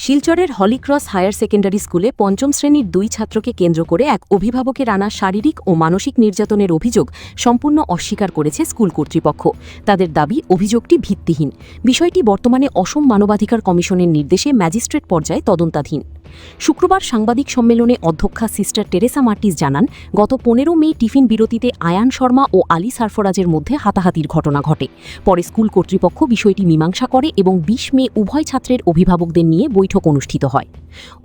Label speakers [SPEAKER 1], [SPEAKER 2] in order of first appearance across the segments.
[SPEAKER 1] শিলচরের Holy Cross higher secondary স্কুলে পঞ্চম শ্রেণীর 2 ছাত্রকে কেন্দ্র করে এক অভিভাবকের আনা শারীরিক ও মানসিক নির্যাতনের অভিযোগ সম্পূর্ণ অস্বীকার করেছে স্কুল কর্তৃপক্ষ। তাদের দাবি, অভিযোগটি ভিত্তিহীন। বিষয়টি বর্তমানে অসম মানবাধিকার কমিশনের নির্দেশে ম্যাজিস্ট্রেট পর্যায়ে তদন্তাধীন। শুক্রবার সাংবাদিক সম্মেলনে অধ্যক্ষা সিস্টার টেরেসা মার্টিস জানান, গত 15 মে টিফিন বিরতিতে আয়ান শর্মা ও আলী সারফরাজের মধ্যে হাতাহাতির ঘটনা ঘটে। পরে স্কুল কর্তৃপক্ষ বিষয়টি মীমাংসা করে এবং 20 মে উভয় ছাত্রের অভিভাবকদের নিয়ে বৈঠক অনুষ্ঠিত হয়।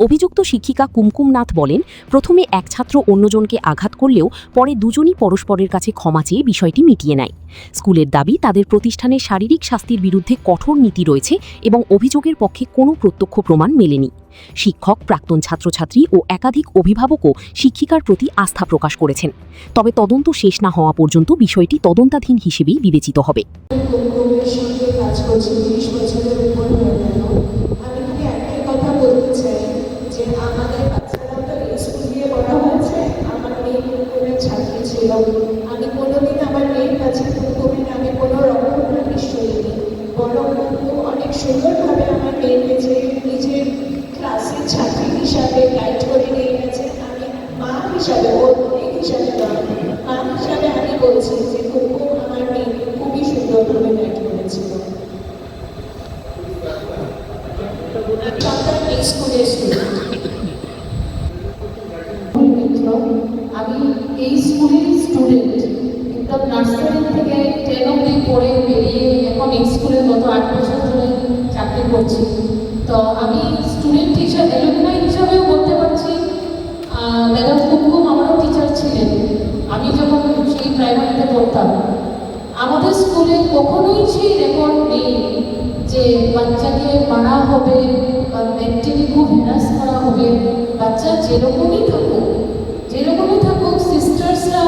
[SPEAKER 1] অভিযুক্ত শিক্ষিকা কুমকুম নাথ বলেন, প্রথমে এক ছাত্র অন্যজনকে আঘাত করলেও পরে দুজনই পরস্পরের কাছে ক্ষমা চেয়ে বিষয়টি মিটিয়ে নেয়। স্কুলের দাবি, তাদের প্রতিষ্ঠানে শারীরিক শাস্তির বিরুদ্ধে কঠোর নীতি রয়েছে এবং অভিযোগের পক্ষে কোনো প্রত্যক্ষ প্রমাণ মেলেনি। শিক্ষক, প্রাক্তন ছাত্রছাত্রী ও একাধিক অভিভাবকও শিক্ষিকার প্রতি আস্থা প্রকাশ করেছেন। তবে তদন্ত শেষ না হওয়া পর্যন্ত বিষয়টি তদন্তাধীন হিসেবেই বিবেচিত হবে।
[SPEAKER 2] আমি কোনোদিন আমার মেয়ের কাছে আমি কোনো রকম নিশ্চয়ই বরং অনেক সুন্দরভাবে আমার মেয়েকে যে নিজের ক্লাসের ছাত্রী হিসাবে গাইড করে নিয়ে গেছে। আমি মা হিসাবে, ওর অনেক হিসাবে মা হিসাবে আমি বলছি যে কুমকুম আমার মেয়েকে খুবই সুন্দরভাবে গাইড করেছিল। এই স্কুলের স্টুডেন্ট, আমি এই স্কুলের স্টুডেন্ট, একদম নার্সারি থেকে 10 অবধি পড়ে বেরিয়ে এখন এই স্কুলে গত 8 বছর ধরে চাকরি করছি। তো আমি স্টুডেন্ট টিচার অ্যালুমনাই হিসাবেও বলতে পারছি, ম্যাডাম কুমকুম আমারও টিচার ছিলেন। আমি যখন সেই প্রাইমারিতে পড়তাম, আমাদের স্কুলে কখনোই সেই রেকর্ড নেই যে বাচ্চাকে মারা হবে বা মেন্টালি খুব হ্যারাস করা হবে। বাচ্চা যেরকমই থাকুক সিস্টার্সরা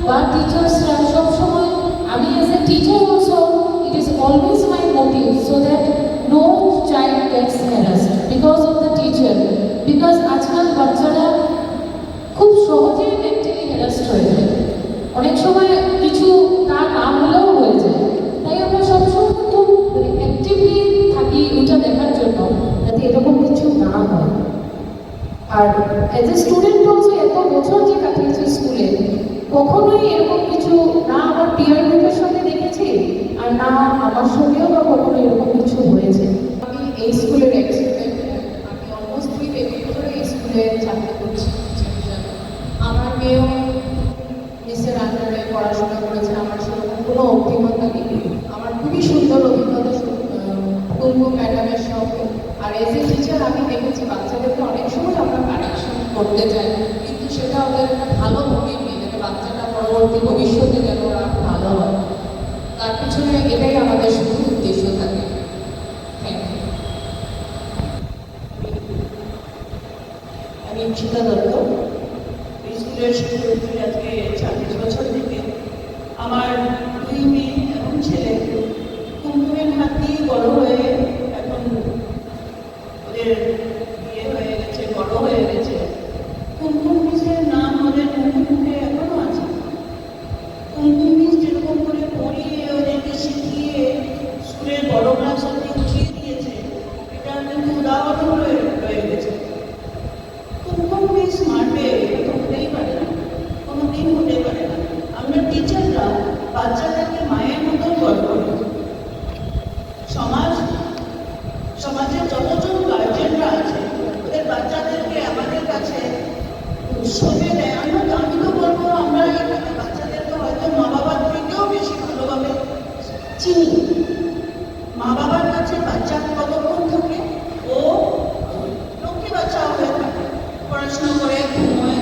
[SPEAKER 2] বা টিচার্সরা সবসময়, আমি as a teacher also, it is always my motive so that no child gets harassed because of the teacher. Because আজকাল বাচ্চারা খুব সহজেই মেন্টালি হ্যারাসড হয়ে যায়, অনেক সময় কিছু তা না হলেও হয়ে যায়। তাই আমরা সবসময় খুব অ্যাক্টিভলি থাকি ওইটা দেখার জন্য যাতে এরকম কিছু না হয়। আর অ্যাজ এ স্টুডেন্ট অলসো এত বছর যে কাটিয়েছি স্কুলে, কখনোই এরকম কিছু না আমার পিয়ার গ্রুপের সঙ্গে দেখেছি আর না আমার সঙ্গেও বা কখনো এরকম কিছু হয়েছে। আমি এই স্কুলের এক্সপিরিয়েন্স, আমি অলমোস্ট 3 decades ধরে এই স্কুলে চাকরি করছি। আমার মেয়েও মিসের আন্ডারে পড়াশোনা করেছে, আমার সেরকম কোনো অভিজ্ঞতা নেই। আমার খুবই সুন্দর অভিজ্ঞতা কুমকুম ম্যাডামের সঙ্গে। আর এজ এ টিচার আমি দেখেছি বাচ্চাদেরকে অনেক সময় আমরা কারেকশন করতে চাই, কিন্তু সেটা ওদের একটা ভালো মোটিভ নেই, যাতে বাচ্চাটা পরবর্তী ভবিষ্যতে যেন ওরা ভালো হয়। তার পিছনে এটাই আমাদের শুধু উদ্দেশ্য থাকে। Thank you. আমি ইচ্ছিতা দত্ত, এই স্কুলের শিক্ষার্থী। আজকে 26 বছর থেকে আমার 2 মেয়ে এবং ছেলে কুমকুমের হাত দিয়ে বড় হয়ে এখন ওদের বিয়ে হয়ে গেছে, বড় হয়ে গেছে। কুমকুম মিসের নাম ওদের মুখে মুখে এখনো আছে। কুমকুম মিস যেরকম করে পড়িয়ে ওদেরকে শিখিয়ে স্কুলের বড় ক্লাস অবধি উঠিয়ে দিয়েছে, এটা কিন্তু উদাহরণ রয়ে গেছে। কুমকুম মিস মারবে এটা তো হতেই পারে না, কোনোদিন হতে পারে না। আমরা টিচাররা বাচ্চাদেরকে মায়ের মতো গড় করি। সমাজের যতজন গার্জেনরা আছে ওদের বাচ্চাদেরকে আমাদের কাছে সঁপে দেয়। আমি তো বলবো, আমরা এখানে বাচ্চাদেরকে হয়তো মা বাবার থেকেও বেশি ভালোভাবে চিনি। মা বাবার কাছে বাচ্চা কতক্ষণ থাকে, ও লক্ষ্মী বাচ্চা হয়ে থাকে, পড়াশোনা করে ঘুমোয়,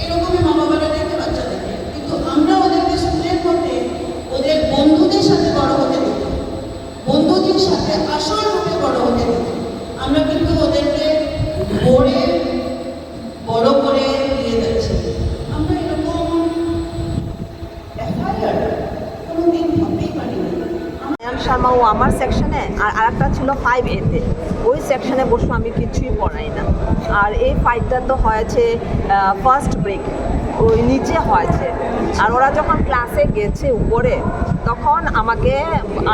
[SPEAKER 2] এইরকমই মা বাবারা দেখে বাচ্চাদেরকে। কিন্তু আমরা ওদেরকে স্কুলের মধ্যে ওদের বন্ধুদের সাথে বড় হতে দিই, বন্ধুদের সাথে আসল রূপে বড় হতে দিই। আমরা কিন্তু ওদেরকে পড়ে বড় করে দিয়ে যাচ্ছি। আমরা এরকম এফআইআর কোনোদিন ভাবতেই পারি না।
[SPEAKER 3] আয়ান শর্মা ও আমার সেকশনে, আর আরেকটা ছিল 5A-তে। ওই সেকশনে বসে আমি কিছুই পড়াই না। আর এই ফাইটটা তো হয়েছে ফার্স্ট ব্রেক, ওই নিচে হয়েছে। আর ওরা যখন ক্লাসে গেছে উপরে, তখন আমাকে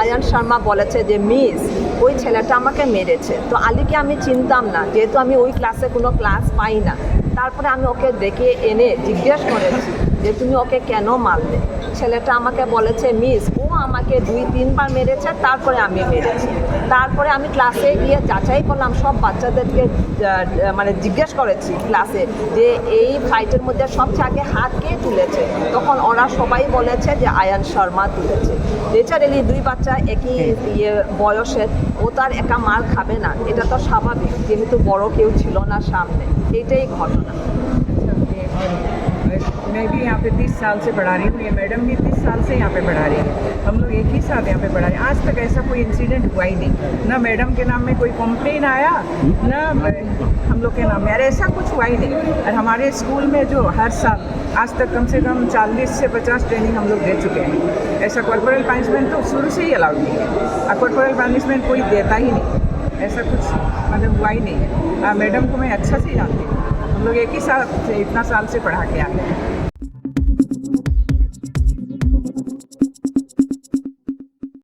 [SPEAKER 3] আয়ান শর্মা বলেছে যে মিস ওই ছেলেটা আমাকে মেরেছে। তো আলীকে আমি চিনতাম না, যেহেতু আমি ওই ক্লাসে কোনো ক্লাস পাই না। তারপরে আমি ওকে ডেকে এনে জিজ্ঞেস করেছি যে তুমি ওকে কেন মারলে। ছেলেটা আমাকে বলেছে মিস ও আমাকে 2-3 বার মেরেছে, তারপরে আমি মেরেছি। তারপরে আমি ক্লাসে গিয়ে যাচাই করলাম, সব বাচ্চাদেরকে মানে জিজ্ঞেস করেছি ক্লাসে যে এই ফাইটের মধ্যে সবচেয়ে আগে হাত কে তুলেছে। তখন ওরা সবাই বলেছে যে আয়ান শর্মা তুলেছে। ন্যাচারালি 2 বাচ্চা একই বয়সের, ও তার একা মার খাবে না, এটা তো স্বাভাবিক, যেহেতু বড় কেউ ছিল না সামনে। এটাই ঘটনা।
[SPEAKER 4] मैं भी यहाँ पे 30 साल से पढ़ा रही हूँ, ये मैडम भी 30 साल से यहाँ पे पढ़ा रही है। हम लोग एक ही साथ यहाँ पे पढ़ा रहे हैं। आज तक ऐसा कोई इंसिडेंट हुआ ही नहीं, ना मैडम के नाम में कोई कंप्लेन आया, ना हम लोग के नाम में, अरे ऐसा कुछ हुआ ही नहीं। और हमारे स्कूल में जो हर साल आज तक कम से कम 40 से 50 ट्रेनिंग हम लोग दे चुके हैं। ऐसा कॉर्पोरल पनिशमेंट तो शुरू से ही अलाउड नहीं है, और कॉर्पोरल पनिशमेंट कोई देता ही नहीं, ऐसा कुछ मतलब हुआ ही नहीं है। मैडम को मैं अच्छा से जानती हूँ, हम लोग एक ही साथ इतना साल से पढ़ा के आए हैं।